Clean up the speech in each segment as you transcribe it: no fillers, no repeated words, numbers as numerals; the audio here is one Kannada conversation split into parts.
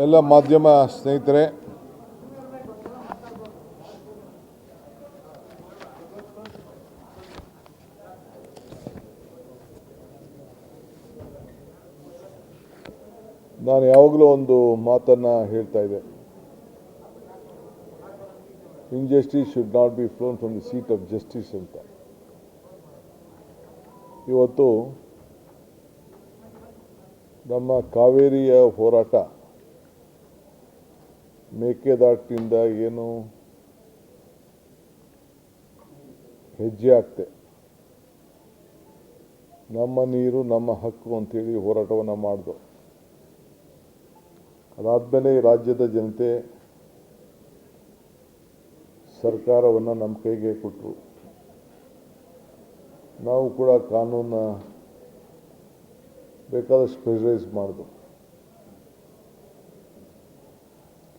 ಎಲ್ಲ ಮಾಧ್ಯಮ ಸ್ನೇಹಿತರೆ, ನಾನು ಯಾವಾಗಲೂ ಒಂದು ಮಾತನ್ನು ಹೇಳ್ತಾ ಇದ್ದೆ, injustice should not be flown from the seat of justice ಅಂತ. ಇವತ್ತು ನಮ್ಮ ಕಾವೇರಿಯ ಹೋರಾಟ ಮೇಕೆದಾಟಿನಿಂದ ಏನು ಹೆಜ್ಜೆ ಆಗ್ತೆ, ನಮ್ಮ ನೀರು ನಮ್ಮ ಹಕ್ಕು ಅಂತೇಳಿ ಹೋರಾಟವನ್ನು ಮಾಡಿದ್ರು. ಅದಾದಮೇಲೆ ರಾಜ್ಯದ ಜನತೆ ಸರ್ಕಾರವನ್ನು ನಮ್ಮ ಕೈಗೆ ಕೊಟ್ಟರು. ನಾವು ಕೂಡ ಕಾನೂನನ್ನ ಬೇಕಾದಷ್ಟು ಪ್ರೆಷರೈಸ್ ಮಾಡಿದ್ರು.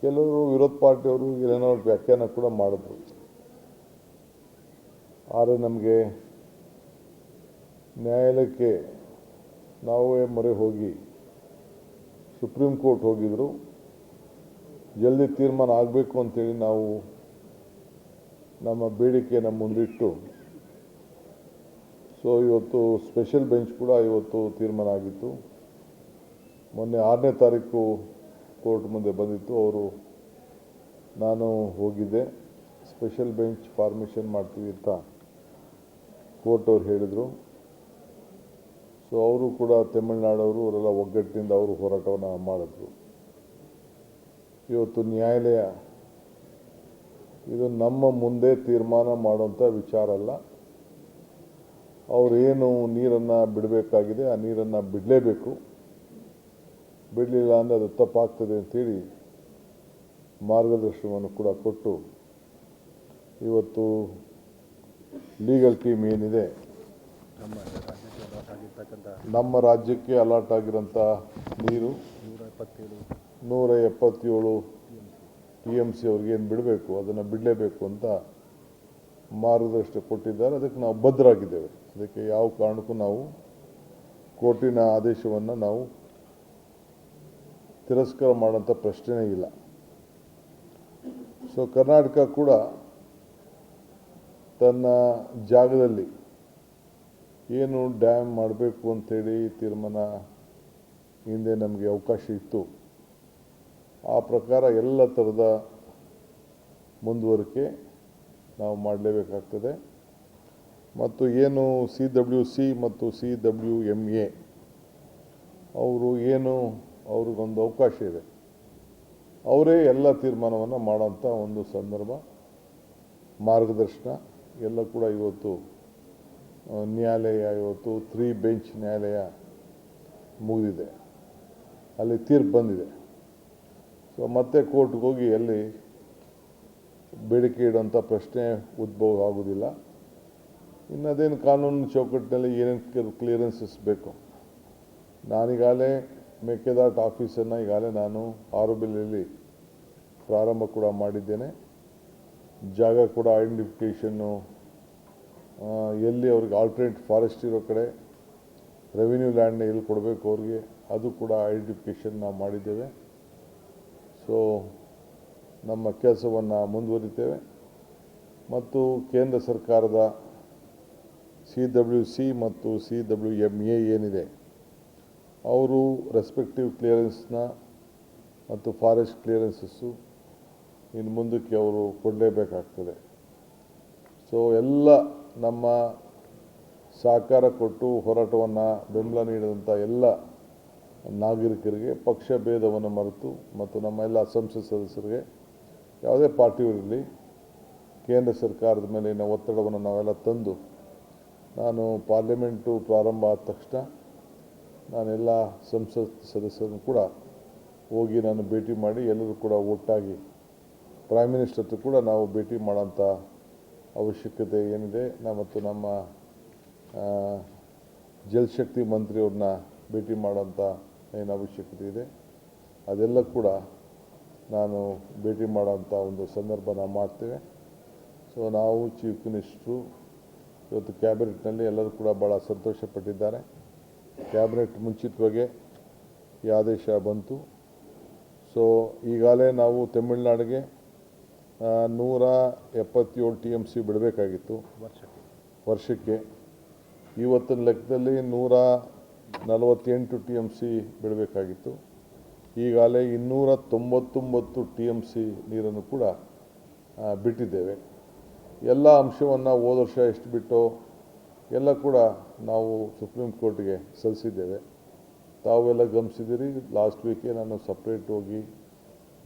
ಕೆಲವರು ವಿರೋಧ ಪಾರ್ಟಿಯವರು ಏನೇನೋ ವ್ಯಾಖ್ಯಾನ ಕೂಡ ಮಾಡಿದ್ರು. ಆದರೆ ನಮಗೆ ನ್ಯಾಯಾಲಯಕ್ಕೆ ನಾವೇ ಮೊರೆ ಹೋಗಿ ಸುಪ್ರೀಂ ಕೋರ್ಟ್ ಹೋಗಿದ್ರು. ಜಲ್ದಿ ತೀರ್ಮಾನ ಆಗಬೇಕು ಅಂತೇಳಿ ನಾವು ನಮ್ಮ ಬೇಡಿಕೆಯನ್ನು ಮುಂದಿಟ್ಟು, ಸೊ ಇವತ್ತು ಸ್ಪೆಷಲ್ ಬೆಂಚ್ ಕೂಡ ಇವತ್ತು ತೀರ್ಮಾನ ಆಗಿತ್ತು. ಮೊನ್ನೆ 6ನೇ ತಾರೀಕು ಕೋರ್ಟ್ ಮುಂದೆ ಬಂದಿತ್ತು. ನಾನು ಹೋಗಿದ್ದೆ, ಸ್ಪೆಷಲ್ ಬೆಂಚ್ ಫಾರ್ಮೇಷನ್ ಮಾಡ್ತೀವಿ ಅಂತ ಕೋರ್ಟ್ ಅವ್ರು ಹೇಳಿದರು. ಸೊ ಅವರು ಕೂಡ ತಮಿಳುನಾಡವರು ಅವರೆಲ್ಲ ಒಗ್ಗಟ್ಟಿನಿಂದ ಅವರು ಹೋರಾಟವನ್ನು ಮಾಡಿದ್ರು. ಇವತ್ತು ನ್ಯಾಯಾಲಯ ಇದು ನಮ್ಮ ಮುಂದೆ ತೀರ್ಮಾನ ಮಾಡುವಂಥ ವಿಚಾರ ಅಲ್ಲ. ಅವರೇನು ನೀರನ್ನು ಬಿಡಬೇಕಾಗಿದೆ ಆ ನೀರನ್ನು ಬಿಡಲೇಬೇಕು, ಬಿಡಲಿಲ್ಲ ಅಂದರೆ ಅದು ತಪ್ಪಾಗ್ತದೆ ಅಂಥೇಳಿ ಮಾರ್ಗದರ್ಶನವನ್ನು ಕೂಡ ಕೊಟ್ಟು, ಇವತ್ತು ಲೀಗಲ್ ಟೀಮ್ ಏನಿದೆ ನಮ್ಮ ರಾಜ್ಯಕ್ಕೆ ಅಲಾಟ್ ಆಗಿರೋಂಥ ನೀರು 177 TMC ಅವ್ರಿಗೆ ಏನು ಬಿಡಬೇಕು ಅದನ್ನು ಬಿಡಲೇಬೇಕು ಅಂತ ಮಾರ್ಗದರ್ಶನ ಕೊಟ್ಟಿದ್ದಾರೆ. ಅದಕ್ಕೆ ನಾವು ಬದ್ಧರಾಗಿದ್ದೇವೆ. ಅದಕ್ಕೆ ಯಾವ ಕಾರಣಕ್ಕೂ ನಾವು ಕೋರ್ಟಿನ ಆದೇಶವನ್ನು ನಾವು ತಿರಸ್ಕಾರ ಮಾಡೋಂಥ ಪ್ರಶ್ನೆಯೇ ಇಲ್ಲ. ಸೊ ಕರ್ನಾಟಕ ಕೂಡ ತನ್ನ ಜಾಗದಲ್ಲಿ ಏನು ಡ್ಯಾಮ್ ಮಾಡಬೇಕು ಅಂಥೇಳಿ ತೀರ್ಮಾನ ಹಿಂದೆ ನಮಗೆ ಅವಕಾಶ ಇತ್ತು, ಆ ಪ್ರಕಾರ ಎಲ್ಲ ಥರದ ಮುಂದುವರಿಕೆ ನಾವು ಮಾಡಲೇಬೇಕಾಗ್ತದೆ. ಮತ್ತು ಏನು CWC ಮತ್ತು CWMA ಅವರು ಏನು ಅವ್ರಿಗೊಂದು ಅವಕಾಶ ಇದೆ, ಅವರೇ ಎಲ್ಲ ತೀರ್ಮಾನವನ್ನು ಮಾಡೋಂಥ ಒಂದು ಸಂದರ್ಭ, ಮಾರ್ಗದರ್ಶನ ಎಲ್ಲ ಕೂಡ ಇವತ್ತು ನ್ಯಾಯಾಲಯ ಇವತ್ತು 3 ಬೆಂಚ್ ನ್ಯಾಯಾಲಯ ಮುಗಿದಿದೆ, ಅಲ್ಲಿ ತೀರ್ಪು ಬಂದಿದೆ. ಸೊ ಮತ್ತೆ ಕೋರ್ಟ್ಗೆ ಹೋಗಿ ಅಲ್ಲಿ ಬೇಡಿಕೆ ಇಡುವಂಥ ಪ್ರಶ್ನೆ ಉದ್ಭವ ಆಗೋದಿಲ್ಲ. ಇನ್ನದೇನು ಕಾನೂನು ಚೌಕಟ್ಟಿನಲ್ಲಿ ಏನೇನು ಕ್ಲಿಯರೆನ್ಸಸ್ ಬೇಕು, ನಾನೀಗಾಗಲೇ ಮೇಕೆದಾಟು ಆಫೀಸನ್ನು ಈಗಾಗಲೇ ನಾನು ಆರೋಬಿಯಲ್ಲಿ ಪ್ರಾರಂಭ ಕೂಡ ಮಾಡಿದ್ದೇನೆ. ಜಾಗ ಕೂಡ ಐಡೆಂಟಿಫಿಕೇಷನ್ನು, ಎಲ್ಲಿ ಅವ್ರಿಗೆ ಆಲ್ಟರ್ನೇಟ್ ಫಾರೆಸ್ಟ್ ಇರೋ ಕಡೆ ರೆವಿನ್ಯೂ ಲ್ಯಾಂಡ್ನ ಎಲ್ಲಿ ಕೊಡಬೇಕು ಅವ್ರಿಗೆ, ಅದು ಕೂಡ ಐಡೆಂಟಿಫಿಕೇಷನ್ ನಾವು ಮಾಡಿದ್ದೇವೆ. ಸೊ ನಮ್ಮ ಕೆಲಸವನ್ನು ಮುಂದುವರಿತೇವೆ. ಮತ್ತು ಕೇಂದ್ರ ಸರ್ಕಾರದ CWC ಮತ್ತು CWMA ಏನಿದೆ, ಅವರು ರೆಸ್ಪೆಕ್ಟಿವ್ ಕ್ಲಿಯರೆನ್ಸ್ನ ಮತ್ತು ಫಾರೆಸ್ಟ್ ಕ್ಲಿಯರೆನ್ಸಸ್ಸು ಇನ್ನು ಮುಂದಕ್ಕೆ ಅವರು ಕೊಡಲೇಬೇಕಾಗ್ತದೆ. ಸೊ ಎಲ್ಲ ನಮ್ಮ ಸಹಕಾರ ಕೊಟ್ಟು ಹೋರಾಟವನ್ನು ಬೆಂಬಲ ನೀಡಿದಂಥ ಎಲ್ಲ ನಾಗರಿಕರಿಗೆ, ಪಕ್ಷ ಭೇದವನ್ನು ಮರೆತು ಮತ್ತು ನಮ್ಮ ಎಲ್ಲ ಸಂಸತ್ ಸದಸ್ಯರಿಗೆ, ಯಾವುದೇ ಪಾರ್ಟಿಯವರಿರಲಿ, ಕೇಂದ್ರ ಸರ್ಕಾರದ ಮೇಲಿನ ಒತ್ತಡವನ್ನು ನಾವೆಲ್ಲ ತಂದು, ನಾನು ಪಾರ್ಲಿಮೆಂಟು ಪ್ರಾರಂಭ ಆದ ತಕ್ಷಣ ನಾನೆಲ್ಲ ಸಂಸತ್ ಸದಸ್ಯರನ್ನು ಕೂಡ ಹೋಗಿ ನಾನು ಭೇಟಿ ಮಾಡಿ ಎಲ್ಲರೂ ಕೂಡ ಒಟ್ಟಾಗಿ ಪ್ರೈಮ್ ಮಿನಿಸ್ಟರ್ ಹತ್ರ ಕೂಡ ನಾವು ಭೇಟಿ ಮಾಡೋಂಥ ಅವಶ್ಯಕತೆ ಏನಿದೆ, ಮತ್ತು ನಮ್ಮ ಜಲಶಕ್ತಿ ಮಂತ್ರಿಯವ್ರನ್ನ ಭೇಟಿ ಮಾಡೋಂಥ ಏನು ಅವಶ್ಯಕತೆ ಇದೆ ಅದೆಲ್ಲ ಕೂಡ ನಾನು ಭೇಟಿ ಮಾಡೋಂಥ ಒಂದು ಸಂದರ್ಭ ನಾವು ಮಾಡ್ತೇವೆ. ಸೊ ನಾವು ಚೀಫ್ ಮಿನಿಸ್ಟ್ರು ಇವತ್ತು ಕ್ಯಾಬಿನೆಟ್ನಲ್ಲಿ ಎಲ್ಲರೂ ಕೂಡ ಭಾಳ ಸಂತೋಷಪಟ್ಟಿದ್ದಾರೆ. ಕ್ಯಾಬಿನೆಟ್ ಮುಂಚಿತವಾಗಿ ಈ ಆದೇಶ ಬಂತು. ಸೊ ಈಗಾಗಲೇ ನಾವು ತಮಿಳ್ನಾಡಿಗೆ 177 TMC ಬಿಡಬೇಕಾಗಿತ್ತು ವರ್ಷಕ್ಕೆ. ಇವತ್ತಿನ ಲೆಕ್ಕದಲ್ಲಿ 148 TMC ಬಿಡಬೇಕಾಗಿತ್ತು. ಈಗಾಗಲೇ 299 TMC ನೀರನ್ನು ಕೂಡ ಬಿಟ್ಟಿದ್ದೇವೆ. ಎಲ್ಲ ಅಂಶವನ್ನು ಹೋದ ವರ್ಷ ಎಷ್ಟು ಬಿಟ್ಟೋ ಎಲ್ಲ ಕೂಡ ನಾವು ಸುಪ್ರೀಂ ಕೋರ್ಟ್ಗೆ ಸಲ್ಲಿಸಿದ್ದೇವೆ. ತಾವೆಲ್ಲ ಗಮನಿಸಿದ್ದೀರಿ. ಲಾಸ್ಟ್ ವೀಕೆ ನಾನು ಸಪ್ರೇಟ್ ಹೋಗಿ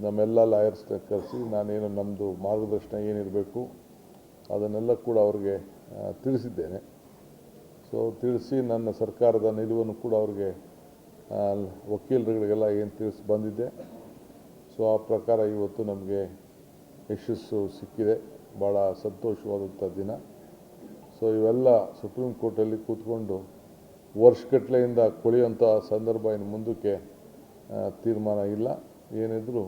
ನಮ್ಮೆಲ್ಲ ಲಾಯರ್ಸ್ನ ಕರೆಸಿ ನಾನೇನು ನಮ್ಮದು ಮಾರ್ಗದರ್ಶನ ಏನಿರಬೇಕು ಅದನ್ನೆಲ್ಲ ಕೂಡ ಅವ್ರಿಗೆ ತಿಳಿಸಿದ್ದೇನೆ. ಸೊ ತಿಳಿಸಿ ನನ್ನ ಸರ್ಕಾರದ ನಿಲುವನ್ನು ಕೂಡ ಅವ್ರಿಗೆ ವಕೀಲರುಗಳಿಗೆಲ್ಲ ಏನು ತಿಳಿಸಿ ಬಂದಿದ್ದೆ. ಸೊ ಆ ಪ್ರಕಾರ ಇವತ್ತು ನಮಗೆ ಯಶಸ್ಸು ಸಿಕ್ಕಿದೆ. ಭಾಳ ಸಂತೋಷವಾದಂಥ ದಿನ. ಸೊ ಇವೆಲ್ಲ ಸುಪ್ರೀಂ ಕೋರ್ಟಲ್ಲಿ ಕೂತ್ಕೊಂಡು ವರ್ಷಗಟ್ಟಲೆಯಿಂದ ಕೊಳೆಯುವಂಥ ಸಂದರ್ಭ ಇನ್ನು ಮುಂದಕ್ಕೆ ತೀರ್ಮಾನ ಇಲ್ಲ. ಏನಿದ್ರು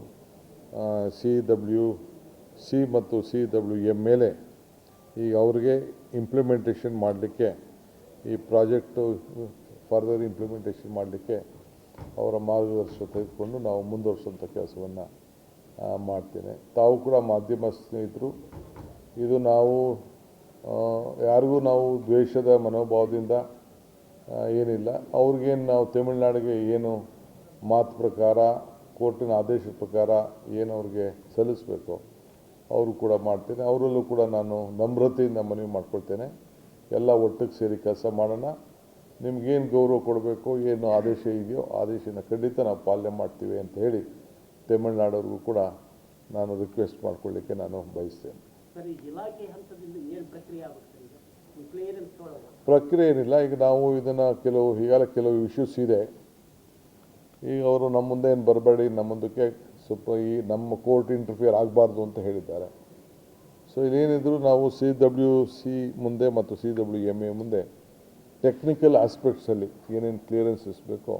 CWC ಮತ್ತು CWM ಮೇಲೆ ಈಗ ಅವ್ರಿಗೆ ಇಂಪ್ಲಿಮೆಂಟೇಷನ್ ಮಾಡಲಿಕ್ಕೆ ಈ ಪ್ರಾಜೆಕ್ಟು ಫರ್ದರ್ ಇಂಪ್ಲಿಮೆಂಟೇಷನ್ ಮಾಡಲಿಕ್ಕೆ ಅವರ ಮಾರ್ಗದರ್ಶನ ತೆಗೆದುಕೊಂಡು ನಾವು ಮುಂದುವರಿಸುವಂಥ ಕೆಲಸವನ್ನು ಮಾಡ್ತೇನೆ. ತಾವು ಕೂಡ ಮಾಧ್ಯಮ ಸ್ನೇಹಿತರು, ಇದು ನಾವು ಯಾರಿಗೂ ನಾವು ದ್ವೇಷದ ಮನೋಭಾವದಿಂದ ಏನಿಲ್ಲ. ಅವ್ರಿಗೇನು ನಾವು ತಮಿಳ್ನಾಡಿಗೆ ಏನು ಮಾತು ಪ್ರಕಾರ ಕೋರ್ಟಿನ ಆದೇಶದ ಪ್ರಕಾರ ಏನು ಅವ್ರಿಗೆ ಸಲ್ಲಿಸಬೇಕು ಅವರು ಕೂಡ ಮಾಡ್ತೇನೆ. ಅವರಲ್ಲೂ ಕೂಡ ನಾನು ನಮ್ರತೆಯಿಂದ ಮನವಿ ಮಾಡ್ಕೊಳ್ತೇನೆ. ಎಲ್ಲ ಒಟ್ಟಿಗೆ ಸೇರಿ ಕೆಲಸ ಮಾಡೋಣ. ನಿಮ್ಗೇನು ಗೌರವ ಕೊಡಬೇಕು, ಏನು ಆದೇಶ ಇದೆಯೋ ಆದೇಶನ ಖಂಡಿತ ನಾವು ಪಾಲನೆ ಮಾಡ್ತೀವಿ ಅಂತ ಹೇಳಿ ತಮಿಳ್ನಾಡವ್ರಿಗೂ ಕೂಡ ನಾನು ರಿಕ್ವೆಸ್ಟ್ ಮಾಡ್ಕೊಳ್ಳಿಕ್ಕೆ ನಾನು ಬಯಸ್ತೇನೆ. ಪ್ರಕ್ರಿಯೆ ಏನಿಲ್ಲ. ಈಗ ನಾವು ಇದನ್ನು ಈಗಾಗಲೇ ಕೆಲವು ಇಶ್ಯೂಸ್ ಇದೆ. ಈಗ ಅವರು ನಮ್ಮ ಮುಂದೆ ಏನು ಬರಬೇಡಿ, ನಮ್ಮ ಮುಂದಕ್ಕೆ ಸ್ವಲ್ಪ ಈ ನಮ್ಮ ಕೋರ್ಟ್ ಇಂಟರ್ಫಿಯರ್ ಆಗಬಾರ್ದು ಅಂತ ಹೇಳಿದ್ದಾರೆ. ಸೊ ಇಲ್ಲೇನಿದ್ರು ನಾವು CWC ಮುಂದೆ ಮತ್ತು CWMA ಮುಂದೆ ಟೆಕ್ನಿಕಲ್ ಆಸ್ಪೆಕ್ಟ್ಸಲ್ಲಿ ಏನೇನು ಕ್ಲಿಯರೆನ್ಸಸ್ ಬೇಕೋ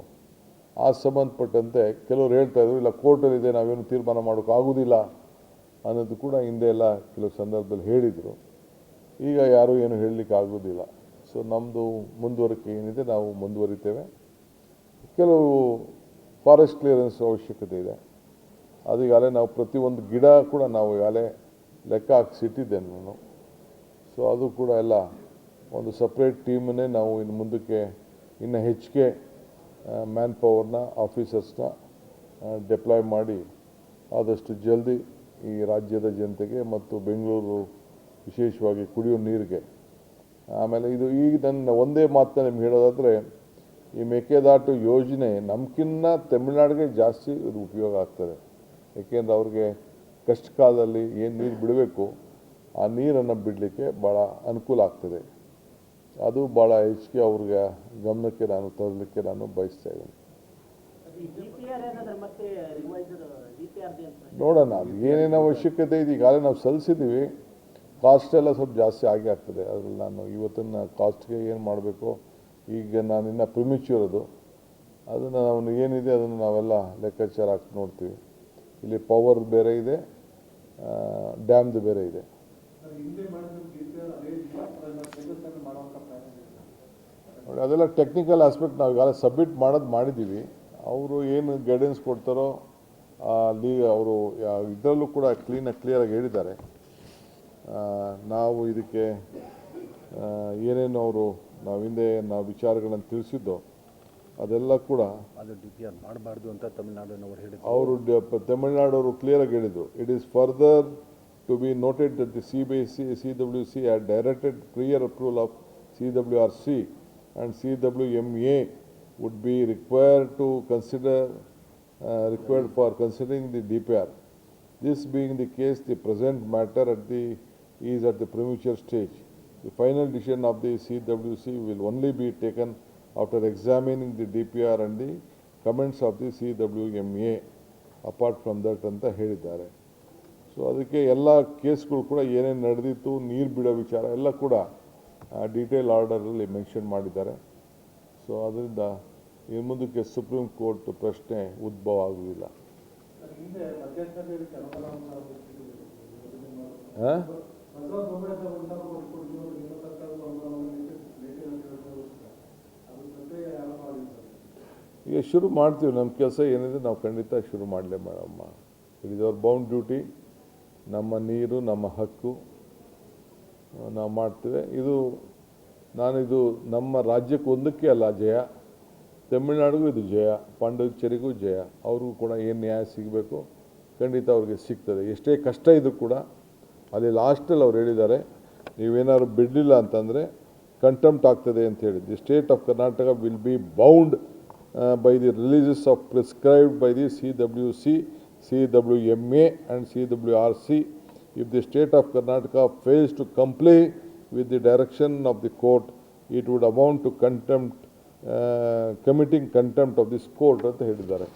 ಆ ಸಂಬಂಧಪಟ್ಟಂತೆ ಕೆಲವರು ಹೇಳ್ತಾಯಿದ್ರು, ಇಲ್ಲ ಕೋರ್ಟಲ್ಲಿದೆ ನಾವೇನು ತೀರ್ಮಾನ ಮಾಡೋಕ್ಕಾಗೋದಿಲ್ಲ ಅನ್ನೋದು ಕೂಡ ಹಿಂದೆ ಎಲ್ಲ ಕೆಲವು ಸಂದರ್ಭದಲ್ಲಿ ಹೇಳಿದರು. ಈಗ ಯಾರೂ ಏನು ಹೇಳಲಿಕ್ಕೆ ಆಗೋದಿಲ್ಲ. ಸೊ ನಮ್ಮದು ಮುಂದುವರಿಕೆ ಏನಿದೆ ನಾವು ಮುಂದುವರಿತೇವೆ. ಕೆಲವು ಫಾರೆಸ್ಟ್ ಕ್ಲಿಯರೆನ್ಸ್ ಅವಶ್ಯಕತೆ ಇದೆ. ಅದು ಈಗಾಗಲೇ ನಾವು ಪ್ರತಿಯೊಂದು ಗಿಡ ಕೂಡ ನಾವು ಈಗಾಗಲೇ ಲೆಕ್ಕ ಹಾಕಿಸಿಟ್ಟಿದ್ದೇನೆ ನಾನು. ಸೊ ಅದು ಕೂಡ ಎಲ್ಲ ಒಂದು ಸಪ್ರೇಟ್ ಟೀಮನ್ನೇ ನಾವು ಇನ್ನು ಮುಂದಕ್ಕೆ ಇನ್ನು ಹೆಚ್ಚಿಗೆ ಮ್ಯಾನ್ ಪವರ್ನ ಆಫೀಸರ್ಸ್ನ ಡೆಪ್ಲಾಯ್ ಮಾಡಿ ಆದಷ್ಟು ಜಲ್ದಿ ಈ ರಾಜ್ಯದ ಜನತೆಗೆ ಮತ್ತು ಬೆಂಗಳೂರು ವಿಶೇಷವಾಗಿ ಕುಡಿಯೋ ನೀರಿಗೆ ಆಮೇಲೆ ಇದು ಈಗ ನನ್ನ ಒಂದೇ ಮಾತನ್ನ ನಿಮ್ಗೆ ಹೇಳೋದಾದರೆ ಈ ಮೇಕೆದಾಟು ಯೋಜನೆ ನಮ್ಗಿನ್ನ ತಮಿಳ್ನಾಡಿಗೆ ಜಾಸ್ತಿ ಇದು ಉಪಯೋಗ ಆಗ್ತದೆ. ಏಕೆಂದರೆ ಅವ್ರಿಗೆ ಕಷ್ಟ ಕಾಲದಲ್ಲಿ ಏನು ನೀರು ಬಿಡಬೇಕು ಆ ನೀರನ್ನು ಬಿಡಲಿಕ್ಕೆ ಭಾಳ ಅನುಕೂಲ ಆಗ್ತದೆ. ಅದು ಭಾಳ ಹೆಚ್ಚಿಗೆ ಅವ್ರಿಗೆ ಗಮನಕ್ಕೆ ನಾನು ತರಲಿಕ್ಕೆ ನಾನು ಬಯಸ್ತಾ ಇದ್ದೀನಿ. ನೋಡೋಣ ಅದು ಏನೇನು ಅವಶ್ಯಕತೆ ಇದೆ. ಈಗಾಗಲೇ ನಾವು ಸಲ್ಲಿಸಿದ್ದೀವಿ. ಕಾಸ್ಟ್ ಎಲ್ಲ ಸ್ವಲ್ಪ ಜಾಸ್ತಿ ಆಗೇ ಆಗ್ತದೆ. ಅದ್ರಲ್ಲಿ ನಾನು ಇವತ್ತಿನ ಕಾಸ್ಟ್ಗೆ ಏನು ಮಾಡಬೇಕು ಈಗ ನಾನು ಇನ್ನೂ ಪ್ರಿಮಿಚ್ಯೂರ್ ಅದನ್ನು ನಾವು ಏನಿದೆ ಅದನ್ನು ನಾವೆಲ್ಲ ಲೆಕ್ಕಾಚಾರ ಹಾಕಿ ನೋಡ್ತೀವಿ. ಇಲ್ಲಿ ಪವರ್ ಬೇರೆ ಇದೆ, ಡ್ಯಾಮ್ದು ಬೇರೆ ಇದೆ. ನೋಡಿ ಅದೆಲ್ಲ ಟೆಕ್ನಿಕಲ್ ಆಸ್ಪೆಕ್ಟ್ ನಾವು ಈಗಾಗಲೇ ಸಬ್ಮಿಟ್ ಮಾಡಿದ್ದೀವಿ. ಅವರು ಏನು ಗೈಡೆನ್ಸ್ ಕೊಡ್ತಾರೋ ಅಲ್ಲಿ ಅವರು ಇದರಲ್ಲೂ ಕೂಡ ಕ್ಲಿಯರಾಗಿ ಹೇಳಿದ್ದಾರೆ. ನಾವು ಇದಕ್ಕೆ ಏನೇನು ನಾವು ಹಿಂದೆ ನಾವು ವಿಚಾರಗಳನ್ನು ತಿಳಿಸಿದ್ದೋ ಅದೆಲ್ಲ ಕೂಡ ಅದು DPR ಮಾಡಬಾರ್ದು ಅಂತ ತಮಿಳ್ನಾಡಿನವರು ಹೇಳಿದ್ರು. ಅವರು ತಮಿಳ್ನಾಡವರು ಕ್ಲಿಯರಾಗಿ ಹೇಳಿದರು. It is further to be noted that the CWC had directed prior approval of CWRC and CWMA would be required for considering the DPR. This being the case, the present matter is at the premature stage. The final decision of the CWC will only be taken after examining the DPR and the comments of the CWMA. Apart from that ಅಂತ ಹೇಳಿದ್ದಾರೆ. ಸೊ ಅದಕ್ಕೆ ಎಲ್ಲ ಕೇಸ್ಗಳು ಕೂಡ ಏನೇನು ನಡೆದಿತ್ತು, ನೀರು ಬಿಡೋ ವಿಚಾರ ಎಲ್ಲ ಕೂಡ ಡೀಟೇಲ್ ಆರ್ಡರಲ್ಲಿ ಮೆನ್ಷನ್ ಮಾಡಿದ್ದಾರೆ. ಸೊ ಅದರಿಂದ ಇನ್ನು ಮುಂದಕ್ಕೆ ಸುಪ್ರೀಂ ಕೋರ್ಟ್ ಪ್ರಶ್ನೆ ಉದ್ಭವ ಆಗುವುದಿಲ್ಲ. ಈಗ ಶುರು ಮಾಡ್ತೀವಿ. ನಮ್ಮ ಕೆಲಸ ಏನಿದೆ ನಾವು ಖಂಡಿತ ಶುರು ಮಾಡಲೇ ಮಾಡಮ್ಮ. It is our bound duty. ನಮ್ಮ ನೀರು ನಮ್ಮ ಹಕ್ಕು, ನಾವು ಮಾಡ್ತೇವೆ. ನಾನಿದು ನಮ್ಮ ರಾಜ್ಯಕ್ಕೆ ಒಂದಕ್ಕೆ ಅಲ್ಲ ಜಯ, ತಮಿಳುನಾಡಿಗೂ ಇದು ಜಯ, ಪಾಂಡಿಚೇರಿಗೂ ಜಯ. ಅವ್ರಿಗೂ ಕೂಡ ಏನು ನ್ಯಾಯ ಸಿಗಬೇಕು ಖಂಡಿತ ಅವ್ರಿಗೆ ಸಿಗ್ತದೆ. ಎಷ್ಟೇ ಕಷ್ಟ ಇದ್ರೂ ಕೂಡ ಅಲ್ಲಿ ಲಾಸ್ಟಲ್ಲಿ ಅವ್ರು ಹೇಳಿದ್ದಾರೆ, ನೀವೇನಾದ್ರು ಬಿಡಲಿಲ್ಲ ಅಂತಂದರೆ ಕಂಟೆಂಪ್ಟ್ ಆಗ್ತದೆ ಅಂತ ಹೇಳಿದ್ದು. The state of Karnataka will be bound by the releases of prescribed by the CWC, CWMA and CWRC. If the state of Karnataka fails to comply with the direction of the court, it would amount to contempt, committing contempt of this court ಅಂತ ಹೇಳಿದ್ದಾರೆ.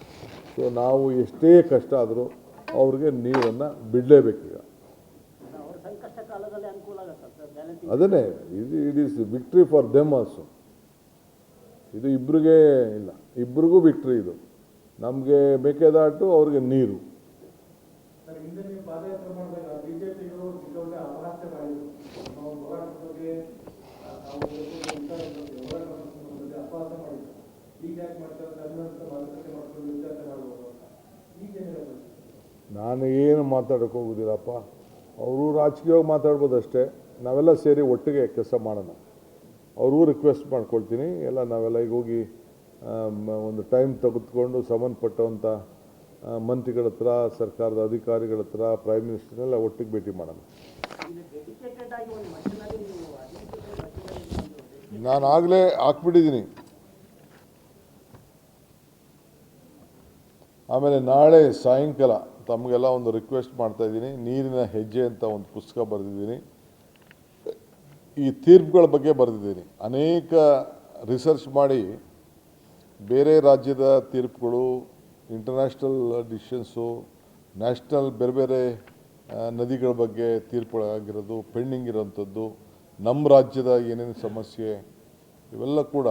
ಸೊ ನಾವು ಎಷ್ಟೇ ಕಷ್ಟ ಆದರೂ ಅವ್ರಿಗೆ ನೀರನ್ನು ಬಿಡಲೇಬೇಕೀಗ. ಅದನ್ನೇ it is victory for them also. ಇದು ಇಬ್ಬರಿಗೆ ಇಲ್ಲ, ಇಬ್ಬರಿಗೂ ವಿಕ್ಟ್ರಿ ಇದು. ನಮಗೆ ಮೇಕೆದಾಟು, ಅವ್ರಿಗೆ ನೀರು. ನಾನು ಏನು ಮಾತಾಡೋಕೆ ಹೋಗೋದಿಲ್ಲಪ್ಪ. ಅವರು ರಾಜಕೀಯವಾಗಿ ಮಾತಾಡ್ಬೋದು ಅಷ್ಟೇ. ನಾವೆಲ್ಲ ಸೇರಿ ಒಟ್ಟಿಗೆ ಕೆಲಸ ಮಾಡೋಣ. ಅವ್ರಿಗೂ ರಿಕ್ವೆಸ್ಟ್ ಮಾಡ್ಕೊಳ್ತೀನಿ, ಎಲ್ಲ ನಾವೆಲ್ಲ ಈಗ ಹೋಗಿ ಒಂದು ಟೈಮ್ ತೆಗೆದುಕೊಂಡು ಸಂಬಂಧಪಟ್ಟಂಥ ಮಂತ್ರಿಗಳ ಹತ್ರ, ಸರ್ಕಾರದ ಅಧಿಕಾರಿಗಳ ಹತ್ರ, ಪ್ರೈಮ್ ಮಿನಿಸ್ಟರ್ನೆಲ್ಲ ಒಟ್ಟಿಗೆ ಭೇಟಿ ಮಾಡೋಣ. ನಾನು ಆಗಲೇ ಹಾಕ್ಬಿಟ್ಟಿದ್ದೀನಿ. ಆಮೇಲೆ ನಾಳೆ ಸಾಯಂಕಾಲ ತಮಗೆಲ್ಲ ಒಂದು ರಿಕ್ವೆಸ್ಟ್ ಮಾಡ್ತಾಯಿದ್ದೀನಿ. ನೀರಿನ ಹೆಜ್ಜೆ ಅಂತ ಒಂದು ಪುಸ್ತಕ ಬರೆದಿದ್ದೀನಿ. ಈ ತೀರ್ಪುಗಳ ಬಗ್ಗೆ ಬರೆದಿದ್ದೀನಿ. ಅನೇಕ ರಿಸರ್ಚ್ ಮಾಡಿ ಬೇರೆ ರಾಜ್ಯದ ತೀರ್ಪುಗಳು, ಇಂಟರ್ನ್ಯಾಷನಲ್ ಡಿಸಿಷನ್ಸು, ನ್ಯಾಷನಲ್ ಬೇರೆ ಬೇರೆ ನದಿಗಳ ಬಗ್ಗೆ ತೀರ್ಪುಗಳಾಗಿರೋದು, ಪೆಂಡಿಂಗ್ ಇರೋವಂಥದ್ದು, ನಮ್ಮ ರಾಜ್ಯದ ಏನೇನು ಸಮಸ್ಯೆ ಇವೆಲ್ಲ ಕೂಡ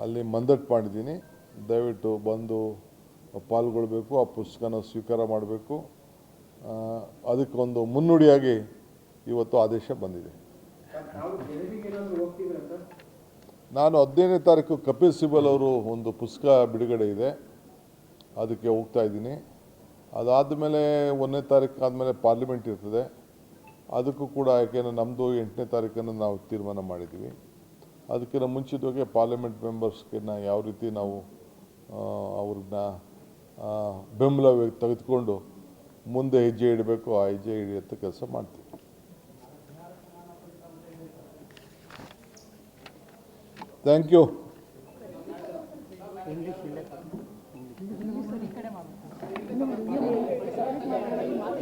ಅಲ್ಲಿ ಮಂದಟ್ಟು ಮಾಡಿದ್ದೀನಿ. ದಯವಿಟ್ಟು ಬಂದು ಪಾಲ್ಗೊಳ್ಬೇಕು, ಆ ಪುಸ್ತಕನ ಸ್ವೀಕಾರ ಮಾಡಬೇಕು. ಅದಕ್ಕೊಂದು ಮುನ್ನುಡಿಯಾಗಿ ಇವತ್ತು ಆದೇಶ ಬಂದಿದೆ. ನಾನು 15ನೇ ತಾರೀಕು ಕಪಿಲ್ ಸಿಬಲ್ ಅವರು ಒಂದು ಪುಸ್ತಕ ಬಿಡುಗಡೆ ಇದೆ, ಅದಕ್ಕೆ ಹೋಗ್ತಾ ಇದ್ದೀನಿ. ಅದಾದಮೇಲೆ 1ನೇ ತಾರೀಕು ಆದಮೇಲೆ ಪಾರ್ಲಿಮೆಂಟ್ ಇರ್ತದೆ, ಅದಕ್ಕೂ ಕೂಡ ಯಾಕೆಂದರೆ ನಮ್ಮದು 8ನೇ ತಾರೀಕನ್ನು ನಾವು ತೀರ್ಮಾನ ಮಾಡಿದ್ದೀವಿ. ಅದಕ್ಕಿಂತ ಮುಂಚಿತವಾಗಿ ಪಾರ್ಲಿಮೆಂಟ್ ಮೆಂಬರ್ಸ್ಗೆ ಯಾವ ರೀತಿ ನಾವು ಅವ್ರನ್ನ ಬೆಂಬಲ ತೆಗೆದುಕೊಂಡು ಮುಂದೆ ಹೆಜ್ಜೆ ಇಡಬೇಕು, ಆ ಹೆಜ್ಜೆ ಹಿಡಿಯುವಂಥ ಕೆಲಸ ಮಾಡ್ತೀವಿ. Thank you.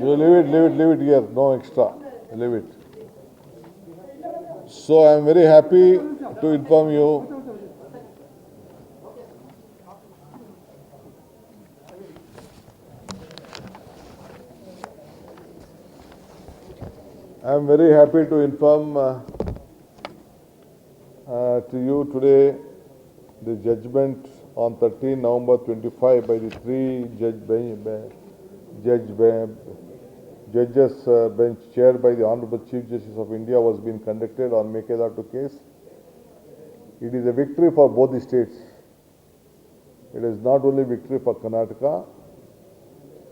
You leave it here, no extra, leave it. So I am very happy to inform you to you today the judgment on 13 November 25 by the three judges bench chaired by the Honorable Chief Justice of India was being conducted on Mekedatu case. It is a victory for both the states. It is not only victory for Karnataka.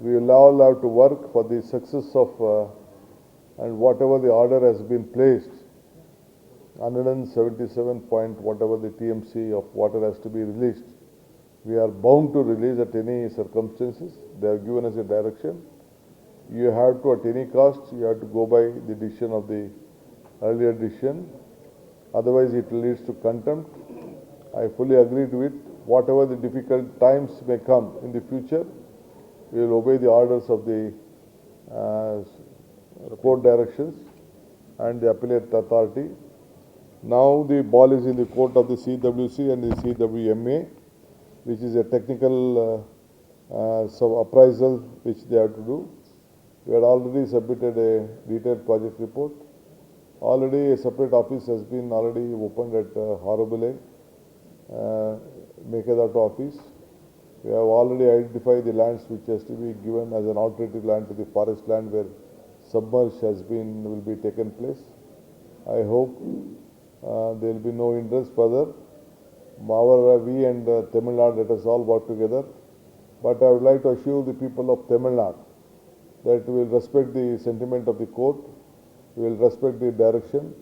We will all have to work for the success of and whatever the order has been placed, 177 point whatever the TMC of water has to be released, we are bound to release at any circumstances. They have given us a direction. You have to, at any cost, you have to go by the decision of the earlier decision. Otherwise, it leads to contempt. I fully agree to it. Whatever the difficult times may come in the future, we will obey the orders of the court directions and the appellate authority. Now the ball is in the court of the CWC and the CWMA, which is a technical appraisal which they have to do. We had already submitted a detailed project report. Already a separate office has been already opened at Horobale, Mekedatu office. We have already identified the lands which has to be given as an alternative land to the forest land where submerge will be taken place. I hope there will be no interest further. We and Tamil Nadu, let us all work together. But I would like to assure the people of Tamil Nadu that we will respect the sentiment of the court, we will respect the direction.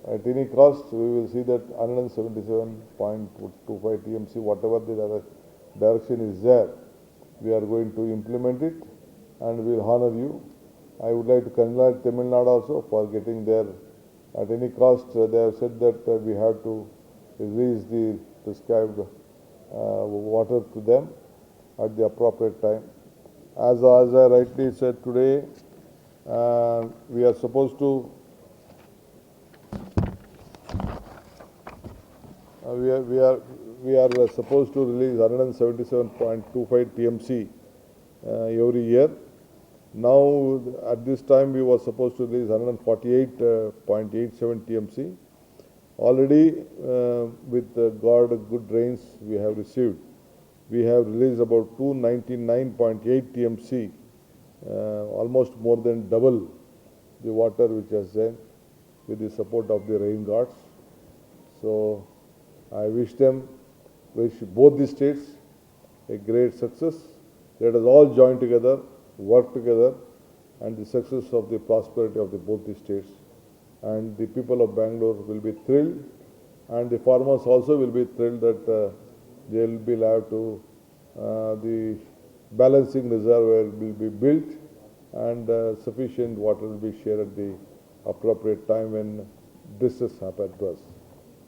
At any cost, we will see that 177.25 TMC, whatever the direction is there, we are going to implement it and we will honor you. I would like to congratulate Tamil Nadu also for getting there. At any cost, they have said that we have to release the prescribed water to them at the appropriate time. As I rightly said today, we are supposed to we are supposed to release 177.25 TMC every year. Now at this time we were supposed to release 148.87 TMC. Already with good rains we have received. We have released about 299.8 TMC, almost more than double the water which has there with the support of the rain gods. So I wish both the states a great success. Let us all join together, work together, and the success of the prosperity of both the states. And the people of Bangalore will be thrilled, and the farmers also will be thrilled that they will be allowed to, the balancing reservoir will be built and sufficient water will be shared at the appropriate time when distress happens to us.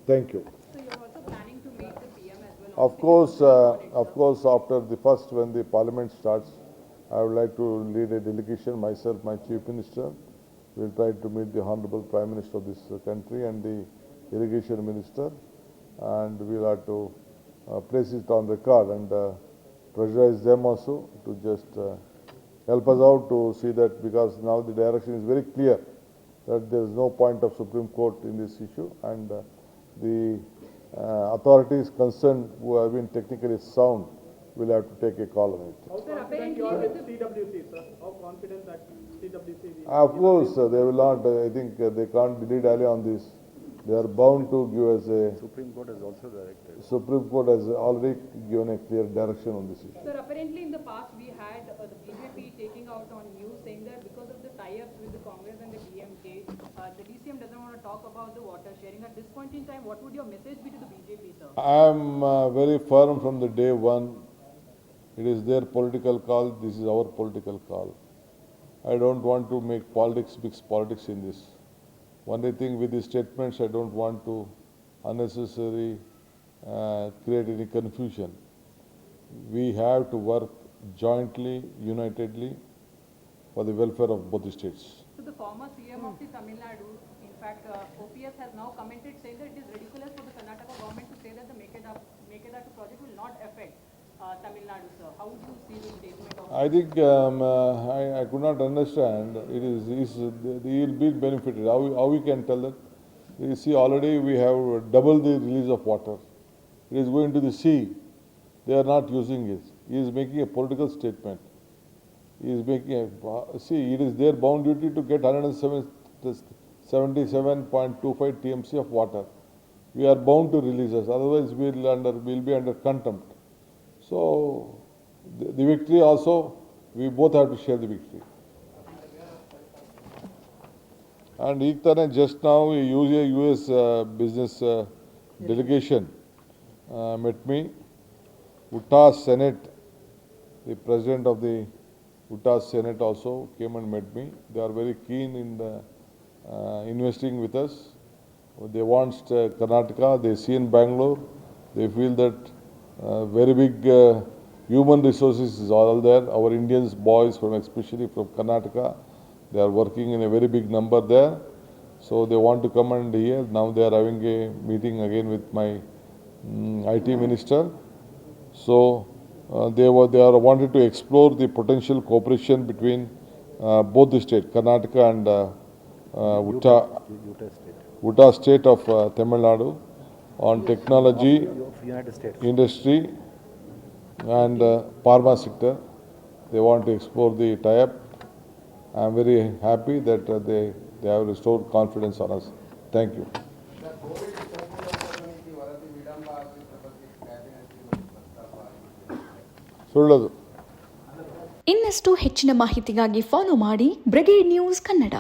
Thank you. So you're also planning to meet the PM as well? Of course, after the first, when the parliament starts, I would like to lead a delegation, myself, my chief minister. We'll try to meet the Honorable Prime Minister of this country and the irrigation minister, and we'll have to place it on record and pressurize them also to just help us out to see that, because now the direction is very clear that there is no point of Supreme Court in this issue, and the authorities concerned who have been technically sound will have to take a call on it. How confident you are with CWC, sir? How confident that CWC will? Of course, they will not, I think they can't dilly-dally on this. They are bound to give us a, Supreme Court has also directed. Supreme Court has already given a clear direction on this issue. Sir, apparently in the past we had the BJP taking out on news saying that because of the tie-ups with the Congress and the DMK, the DCM doesn't want to talk about the water sharing. At this point in time, what would your message be to the BJP, sir? I am very firm from the day one. It is their political call, this is our political call. I don't want to make politics, mix politics in this. Only thing with the statements, I don't want to unnecessarily create any confusion. We have to work jointly, unitedly for the welfare of both the states. So the former CM of the Tamil Nadu, in fact, OPS has now commented saying that it is ridiculous for the Karnataka government to say that the Mekedatu project will not affect Tamil Nadu, sir. How would you see the statement of? I think I could not understand. He will be benefited. How we can tell that? You see, already we have doubled the release of water. It is going to the sea. They are not using it. He is making a political statement. He is making a, see, it is their bound duty to get 177.25 TMC of water. We are bound to release us. Otherwise, we will be under contempt. So, the victory also, we both have to share the victory. And just now, a US business delegation met me. Utah Senate, the president of the Utah Senate also came and met me. They are very keen in investing with us. They want Karnataka, they see in Bangalore. They feel that very big human resources is all there. Our Indians, boys from especially from Karnataka, they are working in a very big number there. So they want to come and here. Now they are having a meeting again with my IT minister. So they wanted to explore the potential cooperation between both the states, Karnataka and Utah state of Tamil Nadu, on technology, United States. industry and pharma sector. They want to explore the tie-up. I am very happy that they have restored confidence on us. Thank you. ಸುಳ್ಳದು. ಇನ್ನಷ್ಟು ಹೆಚ್ಚಿನ ಮಾಹಿತಿಗಾಗಿ ಫಾಲೋ ಮಾಡಿ ಬ್ರಿಗೇಡ್ ನ್ಯೂಸ್ ಕನ್ನಡ.